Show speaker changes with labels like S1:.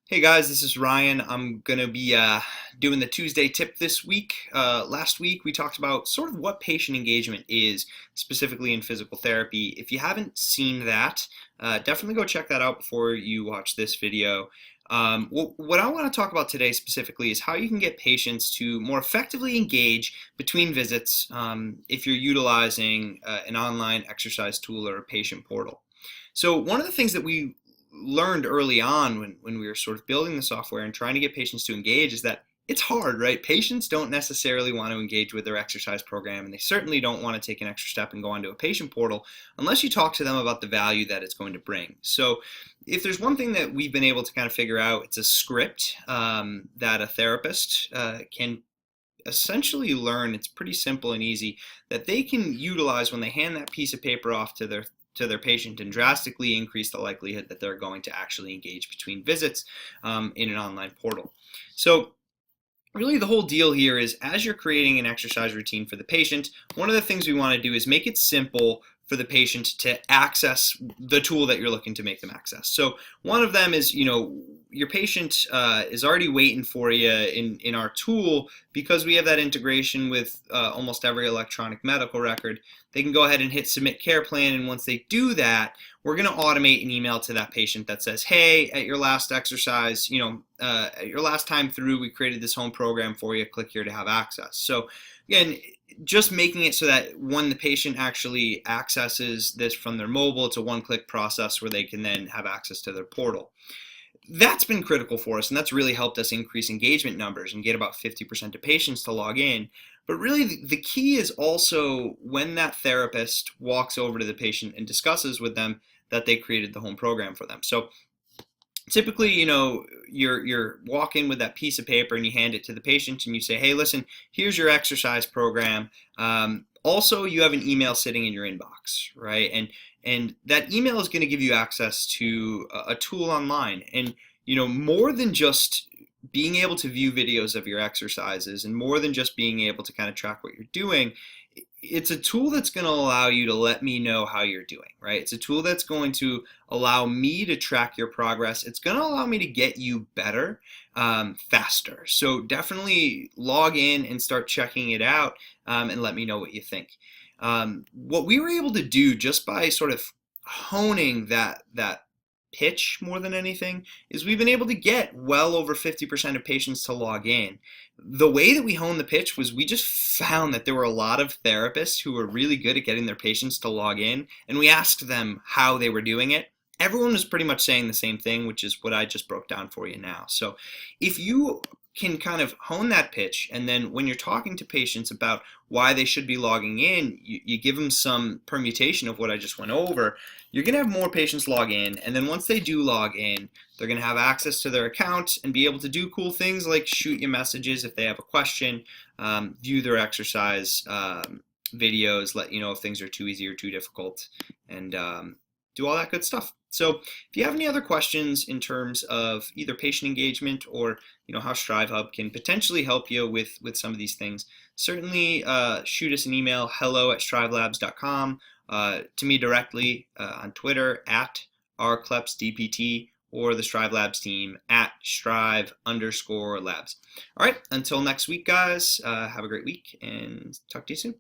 S1: Hey guys, this is Ryan. I'm going to be doing the Tuesday tip this week. Last week we talked about sort of what patient engagement is, specifically in physical therapy. If you haven't seen that, definitely go check that out before you watch this video. What I want to talk about today specifically is how you can get patients to more effectively engage between visits if you're utilizing an online exercise tool or a patient portal. So one of the things that we learned early on when we were sort of building the software and trying to get patients to engage is that it's hard, right? Patients don't necessarily want to engage with their exercise program, and they certainly don't want to take an extra step and go onto a patient portal unless you talk to them about the value that it's going to bring. So if there's one thing that we've been able to kind of figure out, it's a script that a therapist can essentially learn. It's pretty simple and easy that they can utilize when they hand that piece of paper off to their patient and drastically increase the likelihood that they're going to actually engage between visits in an online portal. So really the whole deal here is as you're creating an exercise routine for the patient, one of the things we want to do is make it simple for the patient to access the tool that you're looking to make them access. So one of them is, your patient is already waiting for you in our tool because we have that integration with almost every electronic medical record. They can go ahead and hit submit care plan, and once they do that, we're going to automate an email to that patient that says, hey, at your last exercise, at your last time through, we created this home program for you. Click here to have access. So again, just making it so that when the patient actually accesses this from their mobile, it's a one-click process where they can then have access to their portal. That's been critical for us, and that's really helped us increase engagement numbers and get about 50% of patients to log in. But really, the key is also when that therapist walks over to the patient and discusses with them that they created the home program for them. So typically, you're walking with that piece of paper and you hand it to the patient and you say, hey, listen, here's your exercise program. Also, you have an email sitting in your inbox, right? And that email is going to give you access to a tool online. And more than just being able to view videos of your exercises and more than just being able to kind of track what you're doing, it's a tool that's going to allow you to let me know how you're doing, right? It's a tool that's going to allow me to track your progress. It's going to allow me to get you better faster. So definitely log in and start checking it out and let me know what you think. What we were able to do just by sort of honing that pitch more than anything is we've been able to get well over 50% of patients to log in. The way that we honed the pitch was we just found that there were a lot of therapists who were really good at getting their patients to log in, and we asked them how they were doing it. Everyone was pretty much saying the same thing, which is what I just broke down for you now. So if you can kind of hone that pitch, and then when you're talking to patients about why they should be logging in, you give them some permutation of what I just went over, you're going to have more patients log in, and then once they do log in, they're going to have access to their account and be able to do cool things like shoot you messages if they have a question, view their exercise videos, let you know if things are too easy or too difficult, and do all that good stuff. So if you have any other questions in terms of either patient engagement or how StriveHub can potentially help you with some of these things, certainly shoot us an email, hello@strivelabs.com, to me directly on Twitter at rklepsdpt or the Strive Labs team at strive_labs. All right, until next week, guys, have a great week and talk to you soon.